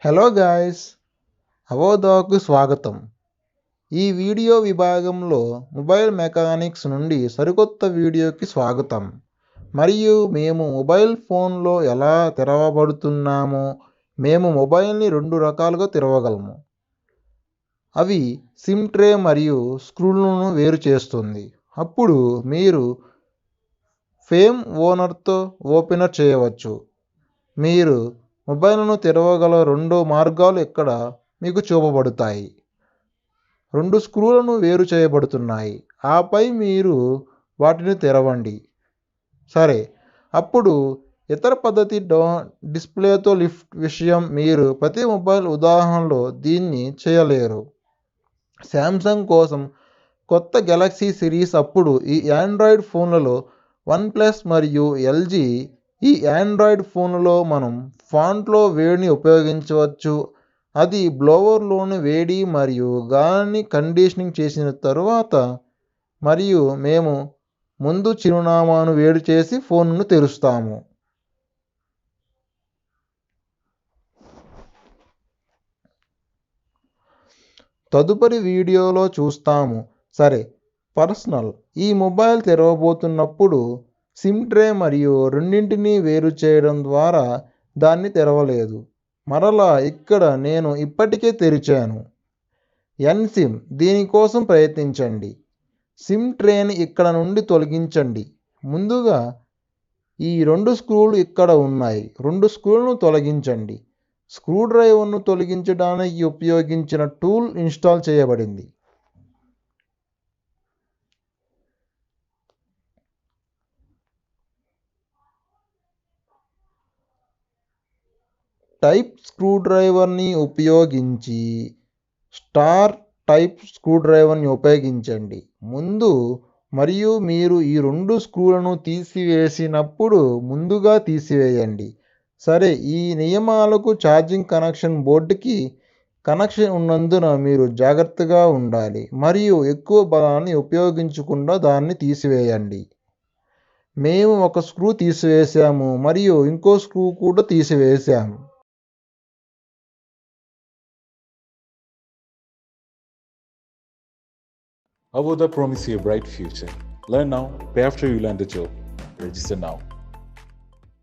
Hello guys, అవోధాకు స్వాగతం. ఈ video విభాగంలో మొబైల్ మెకానిక్స్ నుండి సరికొత్త వీడియోకి స్వాగతం. మరియు మేము మొబైల్ ఫోన్లో ఎలా తెరవబడుతున్నామో, మేము మొబైల్ని 2 రకాలుగా తెరవగలము. అవి సిమ్ ట్రే మరియు స్క్రూలను వేరు చేస్తుంది. అప్పుడు మీరు ఫేమ్ ఓనర్తో ఓపెనర్ చేయవచ్చు. మీరు మొబైల్ను తెరవగల 2 మార్గాలు ఇక్కడ మీకు చూపబడతాయి. 2 స్క్రూలను వేరు చేయబడుతున్నాయి. ఆపై మీరు వాటిని తెరవండి. సరే, అప్పుడు ఇతర పద్ధతి డిస్ప్లేతో లిఫ్ట్ విషయం మీరు ప్రతి మొబైల్ ఉదాహరణలో దీన్ని చేయలేరు. శాంసంగ్ కోసం కొత్త గెలాక్సీ సిరీస్ అప్పుడు ఈ ఆండ్రాయిడ్ ఫోన్లలో వన్‌ప్లస్ మరియు ఎల్జీ ఈ ఆండ్రాయిడ్ ఫోన్లలో మనం ఫాంట్లో వేడిని ఉపయోగించవచ్చు. అది బ్లోవర్లోని వేడి మరియు గాలిని కండిషనింగ్ చేసిన తరువాత మరియు మేము ముందు చిరునామాను వేడి చేసి ఫోన్ను తెరుస్తాము. తదుపరి వీడియోలో చూస్తాము. సరే, పర్సనల్ ఈ మొబైల్ తెరవబోతున్నప్పుడు సిమ్ ట్రే మరియు రెండింటినీ వేరు చేయడం ద్వారా దాన్ని తెరవలేదు. మరలా ఇక్కడ నేను ఇప్పటికే తెరిచాను. ఎన్సిమ్ దీనికోసం ప్రయత్నించండి. సిమ్ ట్రేని ఇక్కడ నుండి తొలగించండి. ముందుగా ఈ 2 స్క్రూలు ఇక్కడ ఉన్నాయి. 2 స్క్రూలను తొలగించండి. స్క్రూడ్రైవర్ను తొలగించడానికి ఉపయోగించిన టూల్ ఇన్స్టాల్ చేయబడింది. టైప్ స్క్రూడ్రైవర్ని ఉపయోగించి స్టార్ టైప్ స్క్రూడ్రైవర్ని ఉపయోగించండి. ముందు మరియు మీరు ఈ 2 స్క్రూలను తీసివేసినప్పుడు ముందుగా తీసివేయండి. సరే, ఈ నియమాలకు ఛార్జింగ్ కనెక్షన్ బోర్డుకి కనెక్షన్ ఉన్నందున మీరు జాగ్రత్తగా ఉండాలి మరియు ఎక్కువ బలాన్ని ఉపయోగించకుండా దాన్ని తీసివేయండి. మేము ఒక స్క్రూ తీసివేసాము మరియు ఇంకో స్క్రూ కూడా తీసివేసాము. Avodha promise you a bright future. Learn now, pay after you learn the job. Register now.